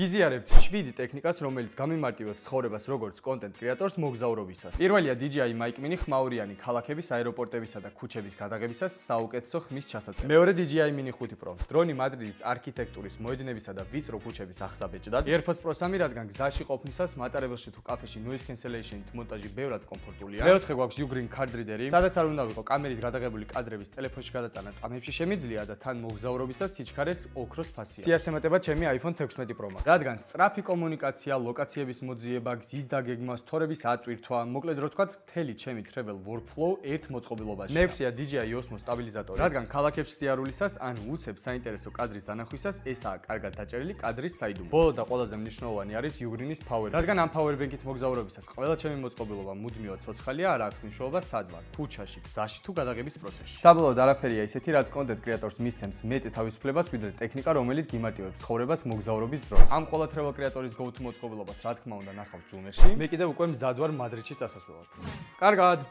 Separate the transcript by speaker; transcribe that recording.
Speaker 1: გიზიარებთ 7 ტექნიკას, რომელიც გამიმარტივებს ცხოვრებას როგორც კონტენტ კრეატორს მოგზაურობისას. პირველია DJI Mic Mini ხმაურიანი ქალაქების, აეროპორტებისა და ქუჩების გადაღებისას საუკეთესო ხმის ჩასაწერი. მეორე DJI Mini 5 Pro. დრონი მადრიდის არქიტექტურის მოედნებისა და ვიწრო ქუჩების აღსაბეჭდად. AirPods Pro 3 რადგან გზაში ყოფნისას, მატარებელში თუ კაფეში noise cancellation-ით მონტაჟი ბევრად კომფორტულია. მეოთხე გვაქვს Ugreen card reader-ი, სადაც არ უნდა ვიყო კამერით გადაღებული კადრების ტელეფონში გადატანა წამებში შემიძლია და თან მოგზაურობისას სიჩქარეს ოქროს ფასია. სიასემატებად ჩემი iPhone 16 Pro Max. რადგან სწრაფი კომუნიკაცია, ლოკაციების მოძიება, გზის დაგეგმა, სთორების ატვირთვა, მოკლედ რო ვთქვათ, მთელი ჩემი travel workflow ერთ მოწყობილობაში. მეექვსეა DJI Osmo სტაბილიზატორი, რადგან ქალაქებში სიარულისას ან უცებ საინტერესო კადრის დანახვისას ესაა კარგად დაჭერილი კადრის საიდუმლო. ბოლო და ყველაზე მნიშვნელოვანი არის Ugreen-ის power, რადგან ამ power bank-ით მოგზაურობისას ყველა ჩემი მოწყობილობა მუდმივად ცოცხალია, არ აქვს მნიშვნელობა სად ვარ, ქუჩაში, გზაში თუ გადაღების პროცესში. საბოლოოდ არაფერია ისეთი, რაც კონტენტ კრეატორს მისცემს მეტი თავისუფლებას, ვიდრე ტექნიკა, რომელიც გიმარტივებს ცხოვრებას მოგზაურობის დროს. ამ ყველა travel კრეატორის go-to მოწყობილობას, რა თქმა უნდა, ნახავთ Zoom-ში. მე კიდევ უკვე მზად ვარ მადრიდში წასასვლელად. კარგად!